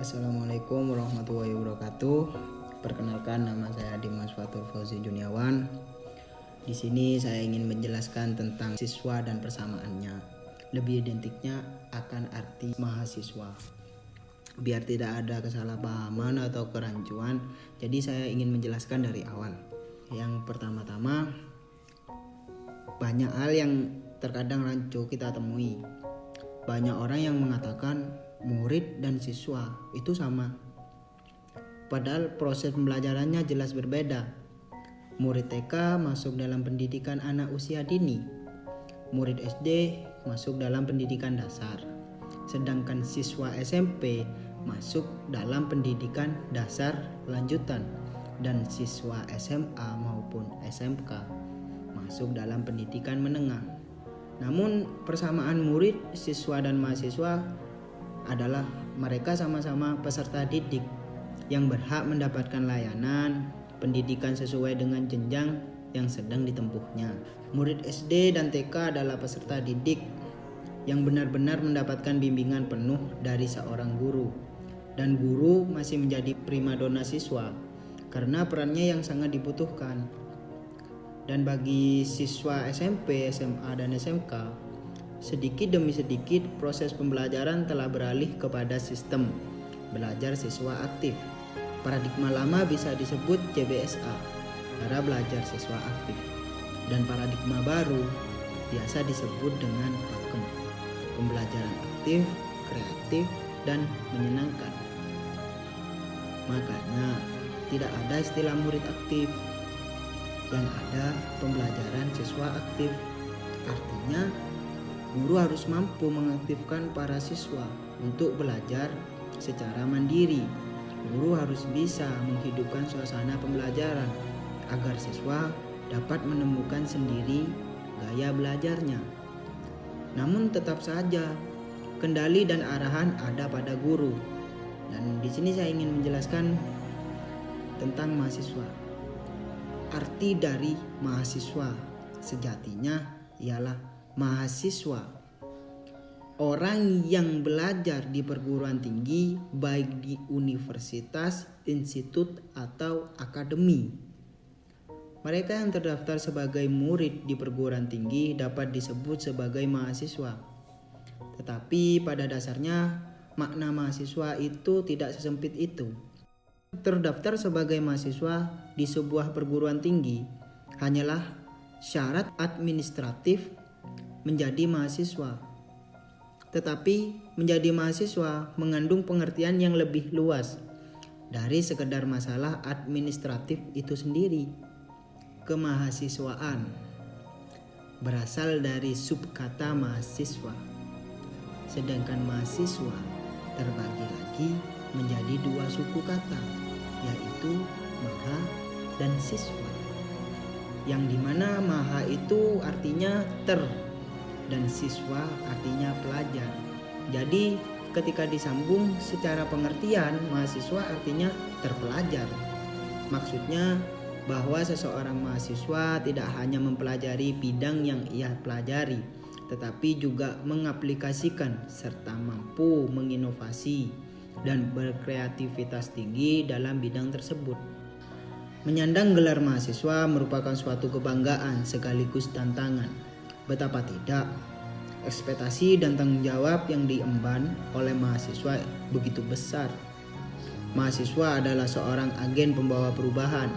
Assalamualaikum warahmatullahi wabarakatuh. Perkenalkan, nama saya Dimas Fatur Fauzi Juniawan. Di sini saya ingin menjelaskan tentang siswa dan persamaannya. Lebih identiknya akan arti mahasiswa. Biar tidak ada kesalahpahaman atau kerancuan, jadi saya ingin menjelaskan dari awal. Yang pertama-tama, banyak hal yang terkadang rancu kita temui. Banyak orang yang mengatakan murid dan siswa itu sama, padahal proses pembelajarannya jelas berbeda. Murid TK masuk dalam pendidikan anak usia dini, murid SD masuk dalam pendidikan dasar, sedangkan siswa SMP masuk dalam pendidikan dasar lanjutan, dan siswa SMA maupun SMK masuk dalam pendidikan menengah. Namun persamaan murid, siswa dan mahasiswa adalah mereka sama-sama peserta didik yang berhak mendapatkan layanan pendidikan sesuai dengan jenjang yang sedang ditempuhnya. Murid SD dan TK adalah peserta didik yang benar-benar mendapatkan bimbingan penuh dari seorang guru, dan guru masih menjadi primadona siswa karena perannya yang sangat dibutuhkan. Dan bagi siswa SMP, SMA, dan SMK, sedikit demi sedikit proses pembelajaran telah beralih kepada sistem belajar siswa aktif. Paradigma lama bisa disebut CBSA, cara belajar siswa aktif. Dan paradigma baru biasa disebut dengan PAKEM, pembelajaran aktif, kreatif, dan menyenangkan. Makanya tidak ada istilah murid aktif, yang ada pembelajaran siswa aktif. Artinya guru harus mampu mengaktifkan para siswa untuk belajar secara mandiri. Guru harus bisa menghidupkan suasana pembelajaran agar siswa dapat menemukan sendiri gaya belajarnya. Namun tetap saja kendali dan arahan ada pada guru. Dan di sini saya ingin menjelaskan tentang mahasiswa. Arti dari mahasiswa sejatinya ialah mahasiswa, orang yang belajar di perguruan tinggi, baik di universitas, institut, atau akademi. Mereka yang terdaftar sebagai murid di perguruan tinggi dapat disebut sebagai mahasiswa. Tetapi pada dasarnya makna mahasiswa itu tidak sesempit itu. Terdaftar sebagai mahasiswa di sebuah perguruan tinggi hanyalah syarat administratif menjadi mahasiswa. Tetapi menjadi mahasiswa mengandung pengertian yang lebih luas dari sekedar masalah administratif itu sendiri. Kemahasiswaan berasal dari subkata mahasiswa, sedangkan mahasiswa terbagi lagi menjadi dua suku kata, yaitu maha dan siswa, yang dimana maha itu artinya dan siswa artinya pelajar. Jadi ketika disambung secara pengertian, mahasiswa artinya terpelajar. Maksudnya bahwa seseorang mahasiswa tidak hanya mempelajari bidang yang ia pelajari, tetapi juga mengaplikasikan serta mampu menginovasi dan berkreativitas tinggi dalam bidang tersebut. Menyandang gelar mahasiswa merupakan suatu kebanggaan sekaligus tantangan. Betapa tidak, ekspektasi dan tanggung jawab yang diemban oleh mahasiswa begitu besar. Mahasiswa adalah seorang agen pembawa perubahan,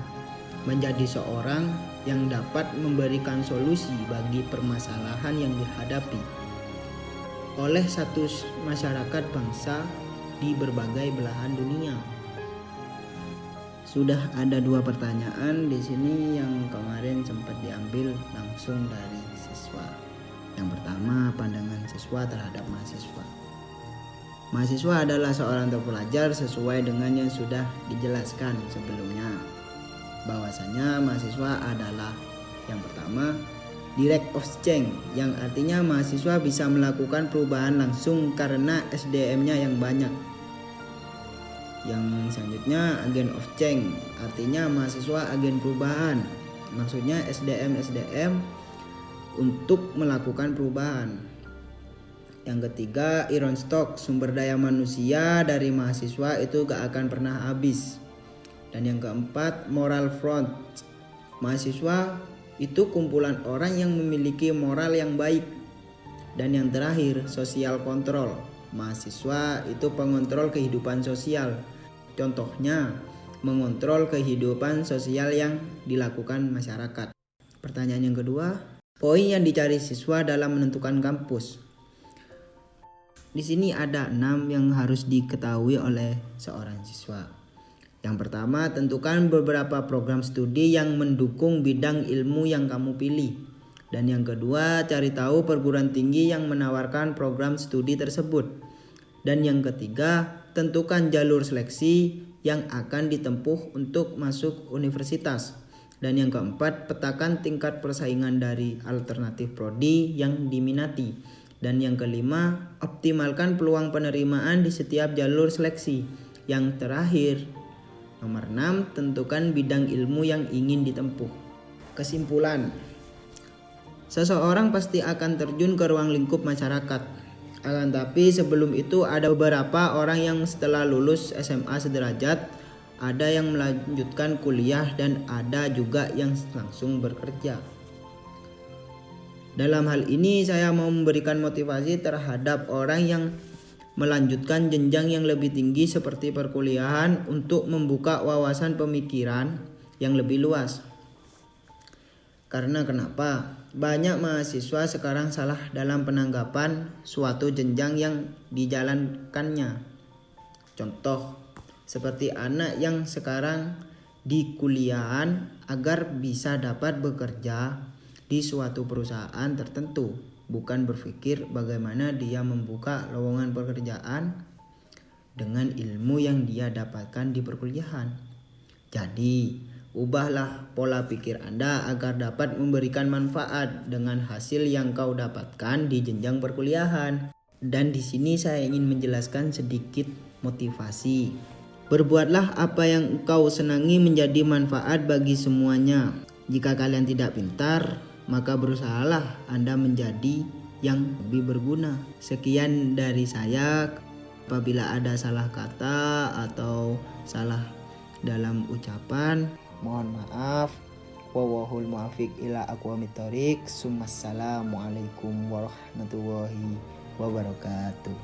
menjadi seorang yang dapat memberikan solusi bagi permasalahan yang dihadapi oleh satu masyarakat bangsa di berbagai belahan dunia. Sudah ada dua pertanyaan di sini yang kemarin sempat diambil langsung dari siswa. Yang pertama, pandangan siswa terhadap mahasiswa. Mahasiswa adalah seorang terpelajar sesuai dengan yang sudah dijelaskan sebelumnya. Bahwasanya mahasiswa adalah yang pertama, direct of change, yang artinya mahasiswa bisa melakukan perubahan langsung karena SDM-nya yang banyak. Yang selanjutnya, agent of change, artinya mahasiswa agen perubahan. Maksudnya SDM untuk melakukan perubahan. Yang ketiga, iron stock, sumber daya manusia dari mahasiswa itu gak akan pernah habis. Dan yang keempat, moral front, mahasiswa itu kumpulan orang yang memiliki moral yang baik. Dan yang terakhir, social control, mahasiswa itu pengontrol kehidupan sosial. Contohnya, mengontrol kehidupan sosial yang dilakukan masyarakat. Pertanyaan yang kedua, poin yang dicari siswa dalam menentukan kampus. Di sini ada 6 yang harus diketahui oleh seorang siswa. Yang pertama, tentukan beberapa program studi yang mendukung bidang ilmu yang kamu pilih. Dan yang kedua, cari tahu perguruan tinggi yang menawarkan program studi tersebut. Dan yang ketiga, tentukan jalur seleksi yang akan ditempuh untuk masuk universitas. Dan yang keempat, petakan tingkat persaingan dari alternatif prodi yang diminati. Dan yang kelima, optimalkan peluang penerimaan di setiap jalur seleksi. Yang terakhir, nomor 6, tentukan bidang ilmu yang ingin ditempuh. Kesimpulan, seseorang pasti akan terjun ke ruang lingkup masyarakat. Akan tapi sebelum itu ada beberapa orang yang setelah lulus SMA sederajat, ada yang melanjutkan kuliah dan ada juga yang langsung bekerja. Dalam hal ini saya mau memberikan motivasi terhadap orang yang melanjutkan jenjang yang lebih tinggi seperti perkuliahan untuk membuka wawasan pemikiran yang lebih luas. Karena kenapa? Banyak mahasiswa sekarang salah dalam penanggapan suatu jenjang yang dijalankannya. Contoh, seperti anak yang sekarang di kuliahan agar bisa dapat bekerja di suatu perusahaan tertentu, bukan berpikir bagaimana dia membuka lowongan pekerjaan dengan ilmu yang dia dapatkan di perkuliahan. Jadi, ubahlah pola pikir Anda agar dapat memberikan manfaat dengan hasil yang kau dapatkan di jenjang perkuliahan. Dan di sini saya ingin menjelaskan sedikit motivasi. Berbuatlah apa yang kau senangi menjadi manfaat bagi semuanya. Jika kalian tidak pintar, maka berusahalah Anda menjadi yang lebih berguna. Sekian dari saya. Apabila ada salah kata atau salah dalam ucapan, mohon maaf. Wallahul muwaffiq ila aqwamit thoriq. Assalamualaikum warahmatullahi wabarakatuh.